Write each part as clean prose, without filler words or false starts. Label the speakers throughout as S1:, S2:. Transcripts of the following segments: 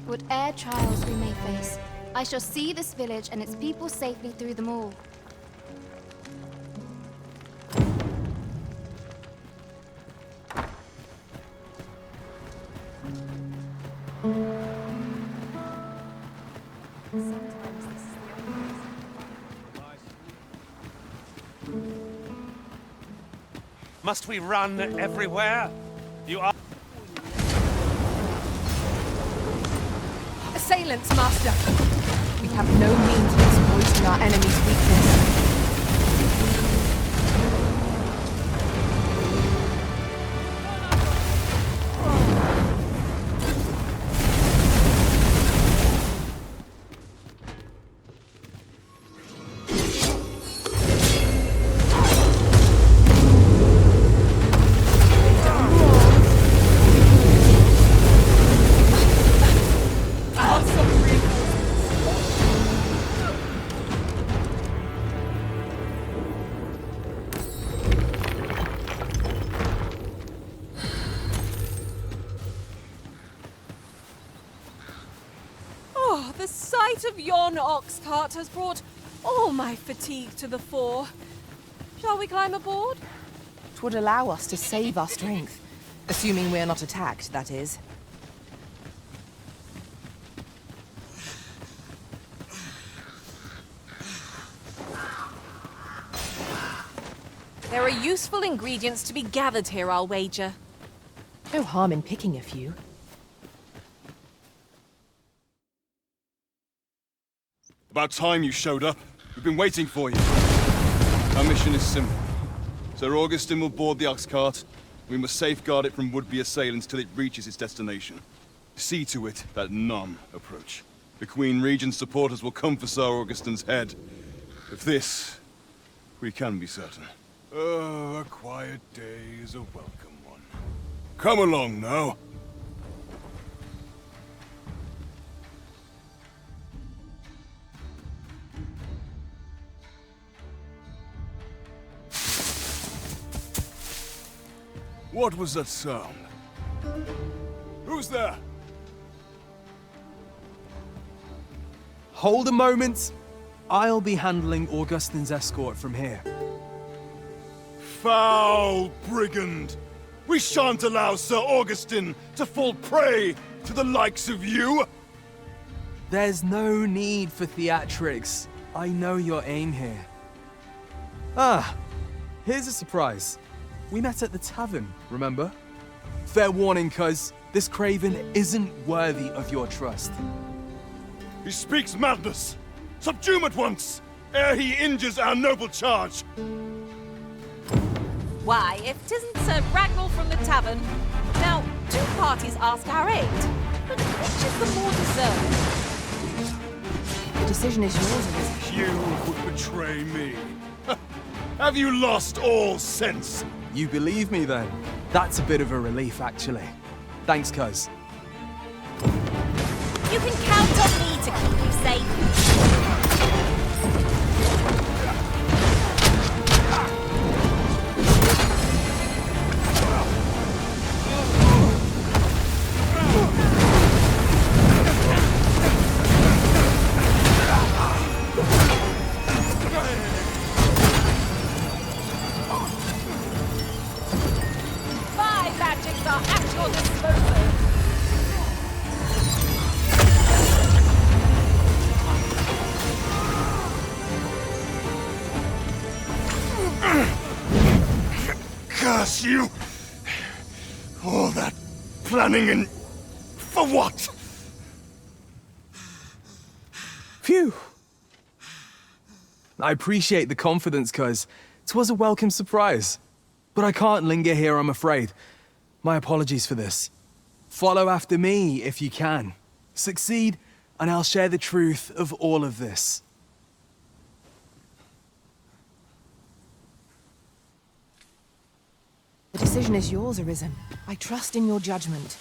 S1: Whate'er trials we may face, I shall see this village and its people safely through them all.
S2: Must we run everywhere? You are...
S3: Assailants, Master! We have no means of exploiting our enemy's weakness. The sight of yon ox cart has brought all my fatigue to the fore. Shall we climb aboard?
S4: 'Twould allow us to save our strength. Assuming we're not attacked, that is.
S3: There are useful ingredients to be gathered here, I'll wager.
S4: No harm in picking a few.
S5: About time you showed up. We've been waiting for you. Our mission is simple. Sir Augustin will board the ox cart. We must safeguard it from would-be assailants till it reaches its destination. See to it that none approach. The Queen Regent's supporters will come for Sir Augustin's head. Of this, we can be certain. Oh, a quiet day is a welcome one. Come along now. What was that sound? Who's there?
S6: Hold a moment. I'll be handling Augustin's escort from here.
S5: Foul brigand! We shan't allow Sir Augustin to fall prey to the likes of you!
S6: There's no need for theatrics. I know your aim here. Ah, here's a surprise. We met at the tavern, remember? Fair warning, cuz this craven isn't worthy of your trust.
S5: He speaks madness! Subdue him at once, ere he injures our noble charge!
S3: Why, if 'tisn't Sir Ragnall from the tavern. Now, two parties ask our aid, but which is the more deserving?
S4: The decision is yours, Elizabeth.
S5: You would betray me. Have you lost all sense?
S6: You believe me then? That's a bit of a relief, actually. Thanks, cuz.
S3: You can count on me to keep you safe.
S5: Curse you! All that planning and... for what?
S6: Phew! I appreciate the confidence, cuz 'twas a welcome surprise. But I can't linger here, I'm afraid. My apologies for this. Follow after me, if you can. Succeed, and I'll share the truth of all of this.
S4: The decision is yours, Arisen. I trust in your judgment.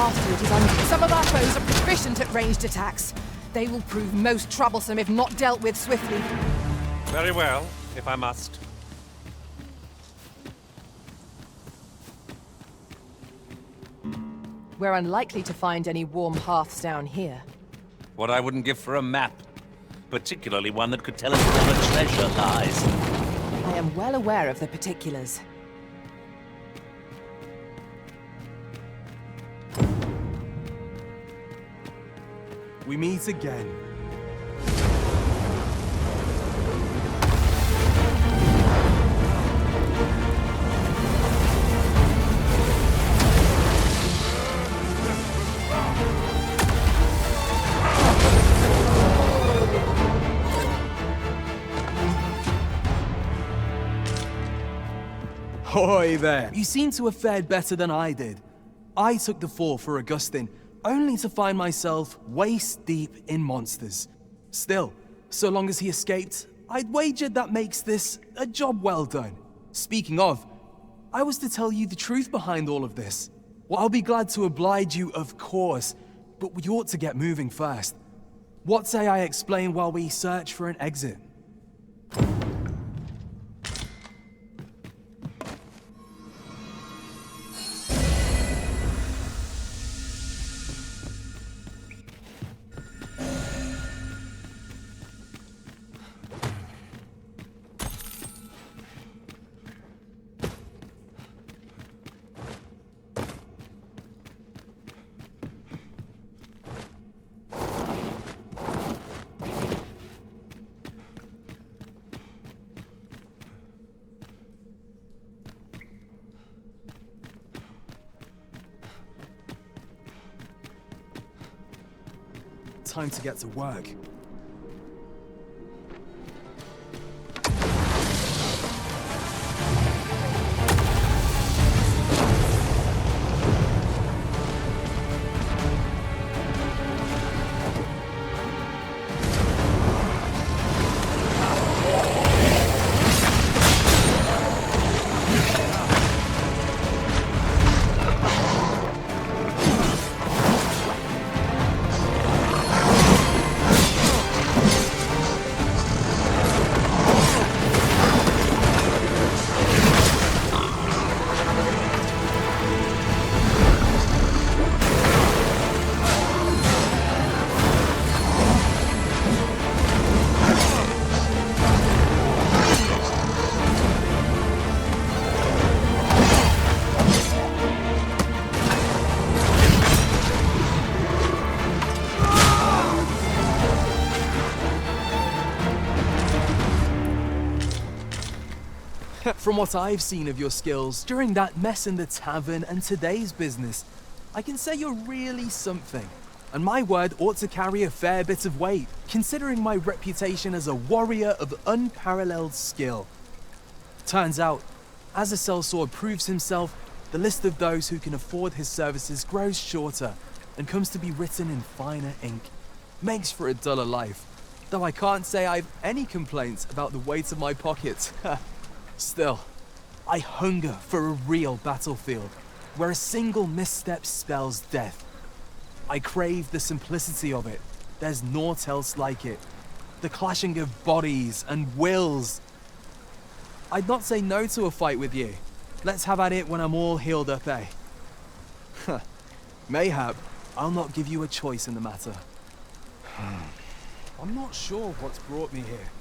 S4: after it is some of our foes are proficient at ranged attacks. They will prove most troublesome if not dealt with swiftly.
S2: Very well, if I must.
S4: We're unlikely to find any warm hearths down here.
S7: What I wouldn't give for a map. Particularly one that could tell us where the treasure lies.
S4: I am well aware of the particulars.
S6: We meet again. Hoy there! You seem to have fared better than I did. I took the fall for Augustine, only to find myself waist-deep in monsters. Still, so long as he escaped, I'd wagered that makes this a job well done. Speaking of, I was to tell you the truth behind all of this. Well, I'll be glad to oblige you, of course, but we ought to get moving first. What say I explain while we search for an exit? Time to get to work. From what I've seen of your skills during that mess in the tavern and today's business, I can say you're really something. And my word ought to carry a fair bit of weight, considering my reputation as a warrior of unparalleled skill. Turns out, as a sellsword proves himself, the list of those who can afford his services grows shorter and comes to be written in finer ink. Makes for a duller life, though I can't say I've any complaints about the weight of my pockets. Still, I hunger for a real battlefield, where a single misstep spells death. I crave the simplicity of it. There's naught else like it. The clashing of bodies and wills. I'd not say no to a fight with you. Let's have at it when I'm all healed up, eh? Mayhap, I'll not give you a choice in the matter. I'm not sure what's brought me here.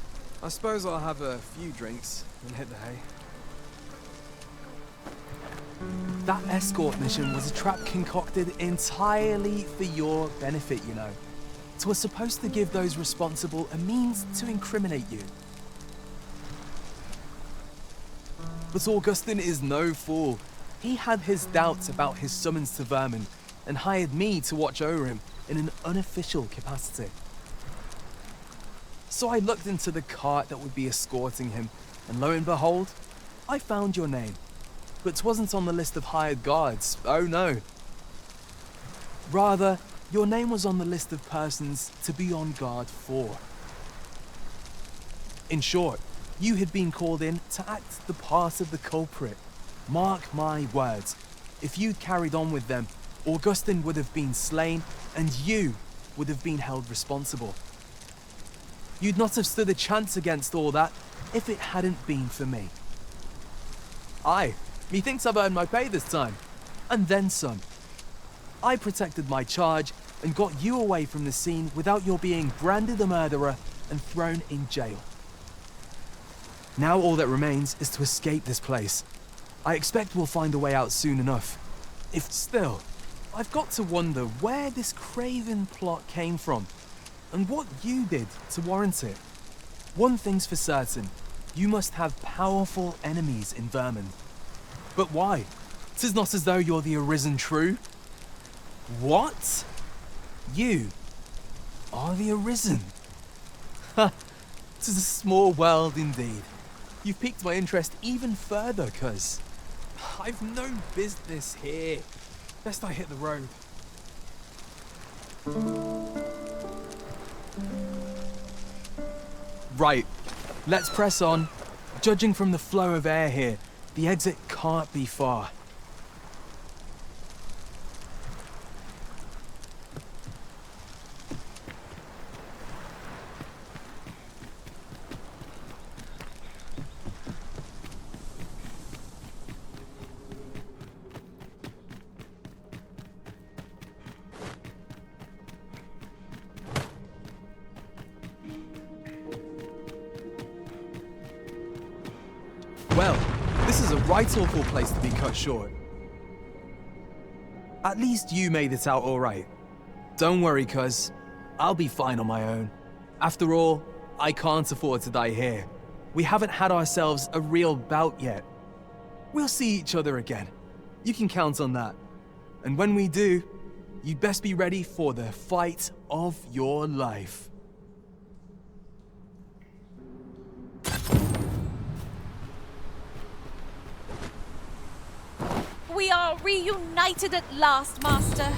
S6: I suppose I'll have a few drinks and hit the hay. That escort mission was a trap concocted entirely for your benefit, you know. It was supposed to give those responsible a means to incriminate you. But Augustine is no fool. He had his doubts about his summons to Vermin and hired me to watch over him in an unofficial capacity. So I looked into the cart that would be escorting him, and lo and behold, I found your name. But 'twasn't on the list of hired guards, oh no. Rather, your name was on the list of persons to be on guard for. In short, you had been called in to act the part of the culprit. Mark my words, if you'd carried on with them, Augustine would have been slain, and you would have been held responsible. You'd not have stood a chance against all that if it hadn't been for me. Aye, methinks I've earned my pay this time, and then some. I protected my charge and got you away from the scene without your being branded a murderer and thrown in jail. Now all that remains is to escape this place. I expect we'll find a way out soon enough. If still, I've got to wonder where this craven plot came from, and what you did to warrant it. One thing's for certain, you must have powerful enemies in Vermin. But why? 'Tis not as though you're the Arisen True. What? You are the Arisen? Ha! 'Tis a small world indeed. You've piqued my interest even further, cuz I've no business here. Best I hit the road. Right, let's press on. Judging from the flow of air here, the exit can't be far. Well, this is a right awful place to be cut short. At least you made it out all right. Don't worry, cuz. I'll be fine on my own. After all, I can't afford to die here. We haven't had ourselves a real bout yet. We'll see each other again. You can count on that. And when we do, you'd best be ready for the fight of your life.
S3: We are reunited at last, Master.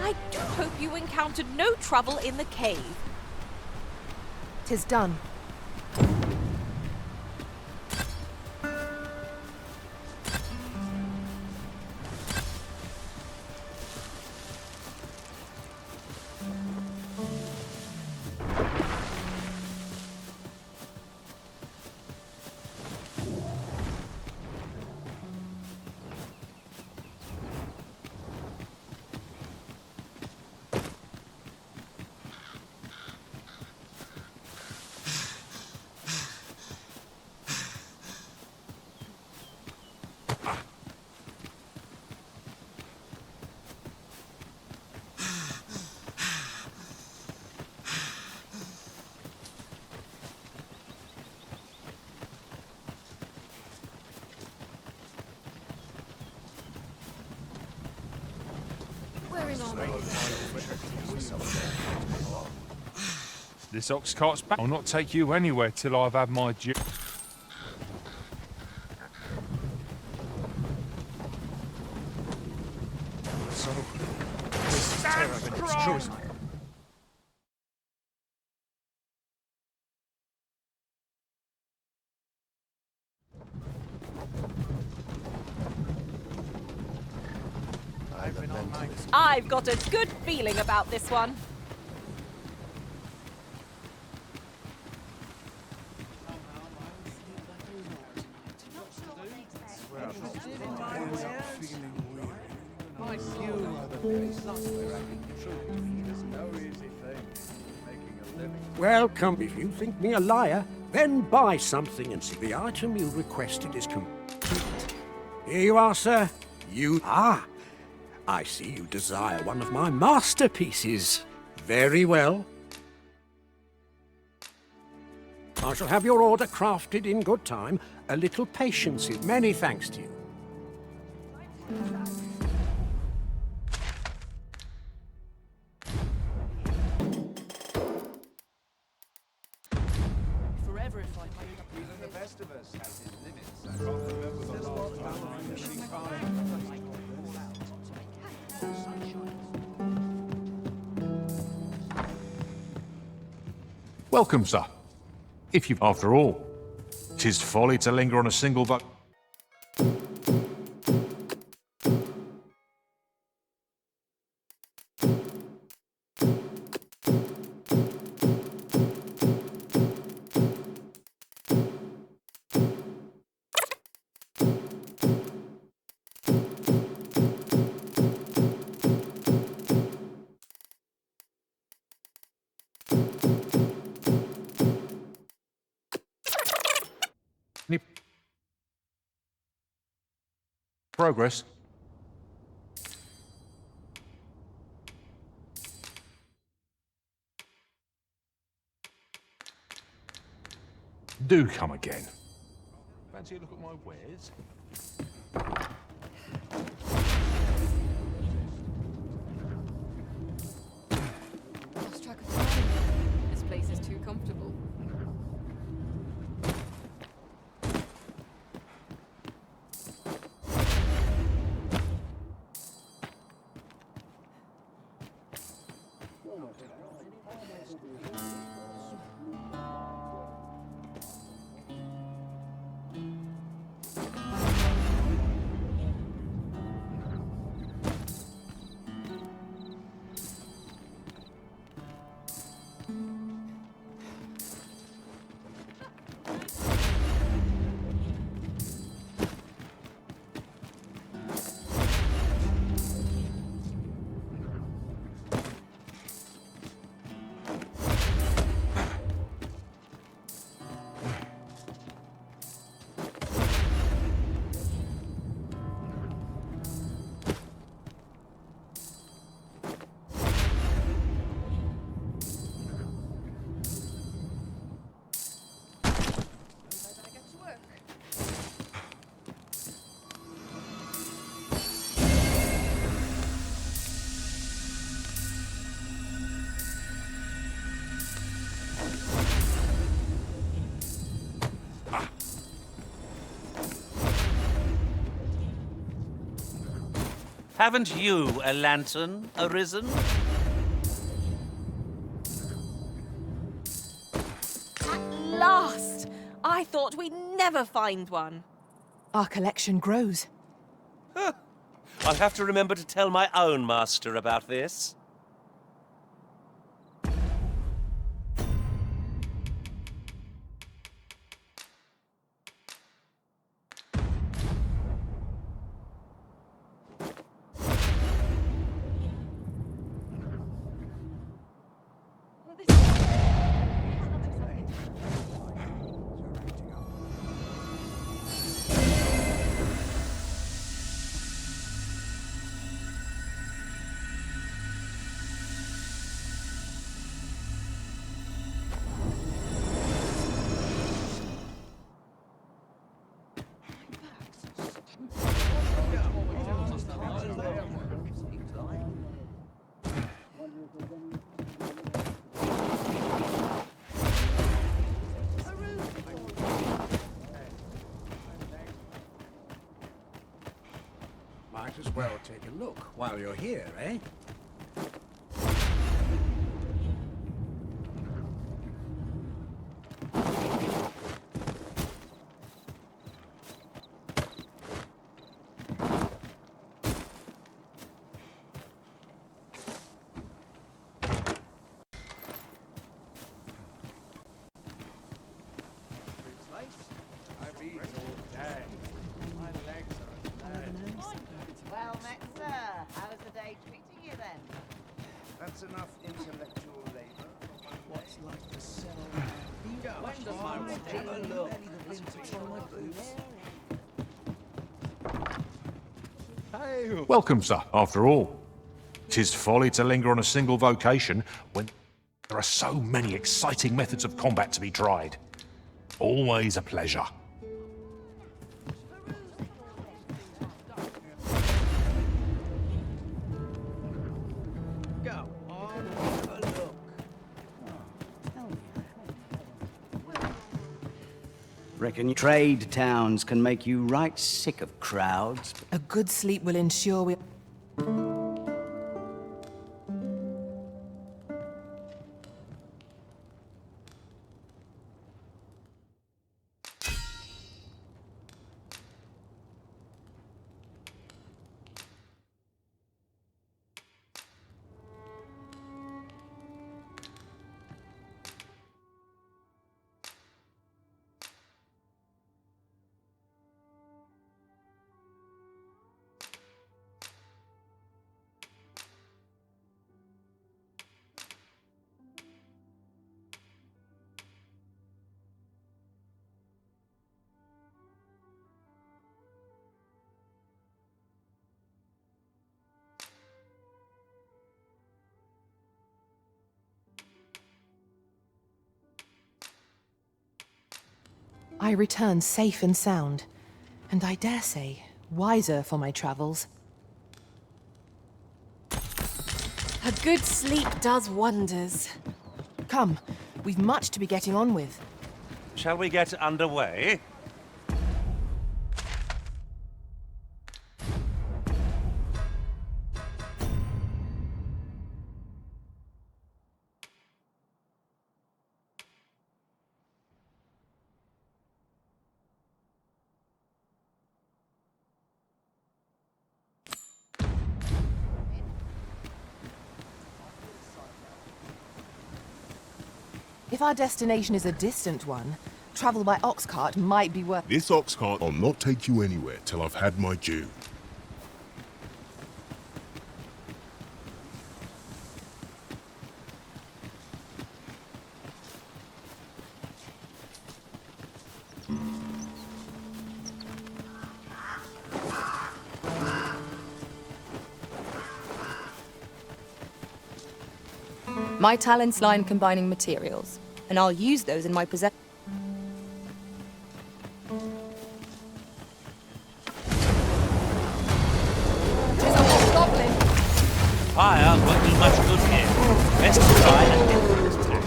S3: I do hope you encountered no trouble in the cave.
S4: 'Tis done.
S8: This ox cart's back. I'll not take you anywhere till I've had my due. So, this is terror in its truest.
S3: I've got a good feeling about this one.
S9: Welcome. If you think me a liar, then buy something and see the item you requested is complete. Here you are, sir. I see you desire one of my masterpieces. Very well. I shall have your order crafted in good time. A little patience is many thanks to you.
S8: Welcome, sir. If you've, after all, 'tis folly to linger on a single buck. progress. Do come again. Fancy a look at my wares?
S4: Lost track of time. This place is too comfortable.
S7: Haven't you a lantern arisen?
S3: At last! I thought we'd never find one.
S4: Our collection grows.
S7: I'll have to remember to tell my own master about this.
S9: Might as well take a look while you're here, eh?
S10: Well met, sir. How's the day treating you then? That's enough intellectual labor. What's like to sell? Have a look.
S8: Welcome, sir, after all. 'Tis folly to linger on a single vocation when there are so many exciting methods of combat to be tried. Always a pleasure.
S10: Go on, have a look.
S11: Reckon trade towns can make you right sick of crowds.
S4: A good sleep will ensure we... I return safe and sound, and I dare say, wiser for my travels.
S3: A good sleep does wonders.
S4: Come, we've much to be getting on with.
S7: Shall we get underway?
S4: If our destination is a distant one, travel by ox cart might be worth...
S12: This ox cart will not take you anywhere till I've had my due.
S13: My talents lie in combining materials, and I'll use those in my possession.
S7: Fire won't do much good here. Best try and get rid of this tack.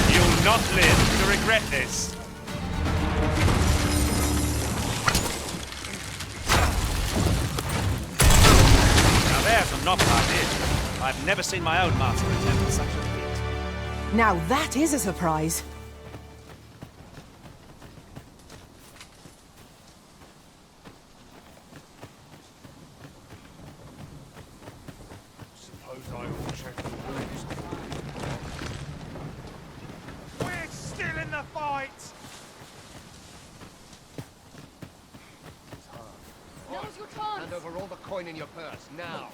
S7: You'll not live to regret this. Now there's a novel idea. I've never seen my own master attempt such a feat.
S4: Now that is a surprise.
S8: Suppose I will check the rules.
S2: We're still in the fight!
S10: Now's your chance! Hand over all the coin in your purse, now!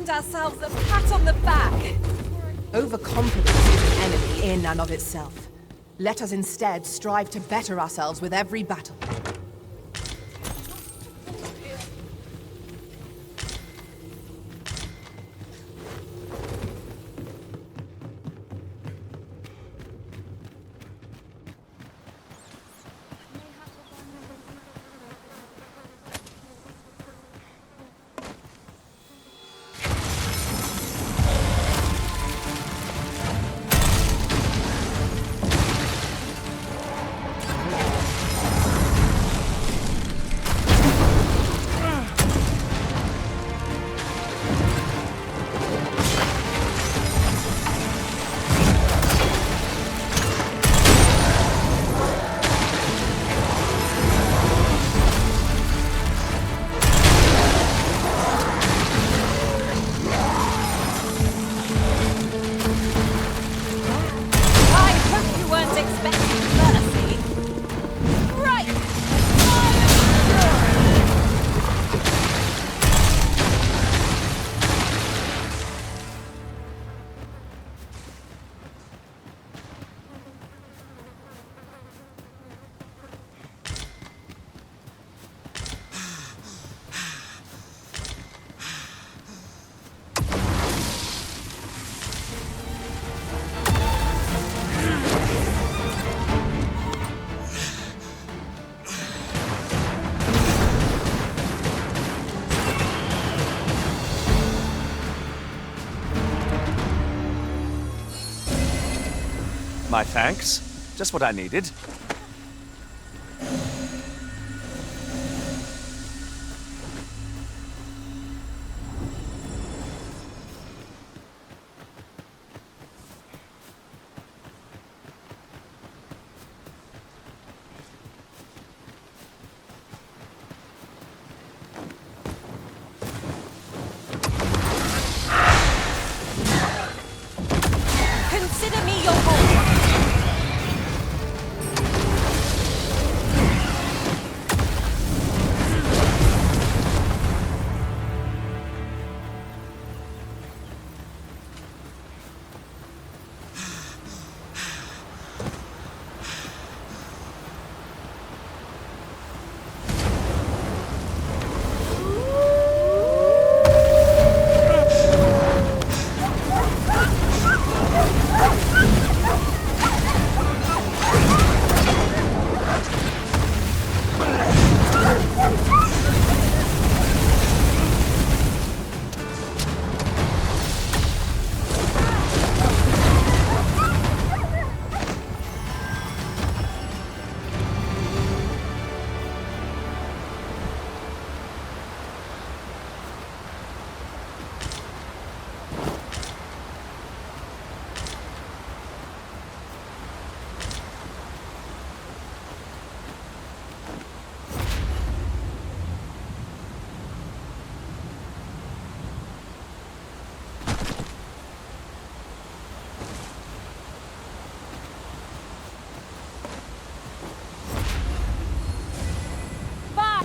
S3: Ourselves a pat on the back.
S4: Overconfidence is an enemy in and of itself. Let us instead strive to better ourselves with every battle.
S7: My thanks. Just what I needed.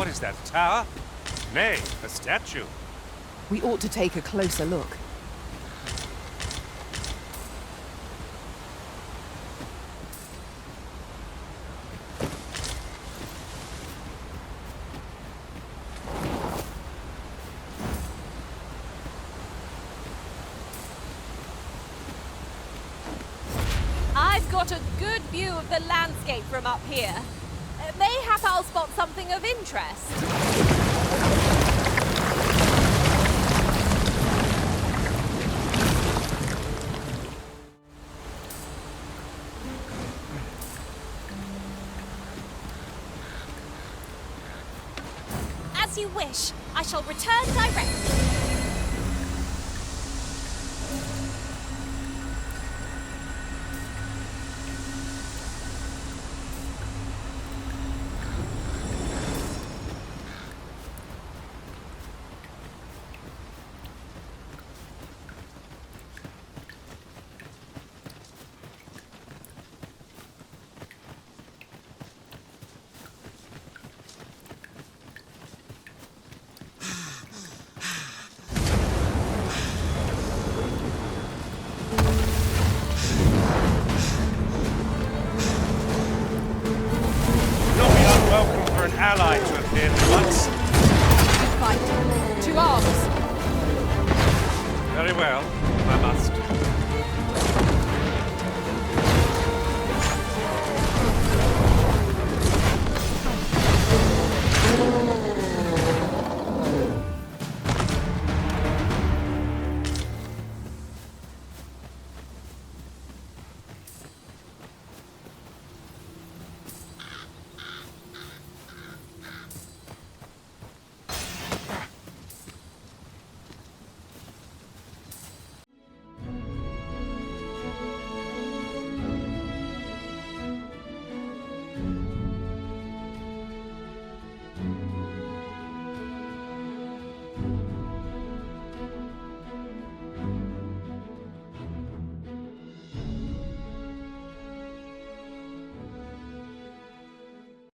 S7: What is that, a tower? Nay, a statue.
S4: We ought to take a closer look.
S3: I've got a good view of the landscape from up here. Mayhap I'll spot something of interest. As you wish. I shall return directly.
S7: Ally to appear at once.
S3: Fight. To arms.
S7: Very well, I must.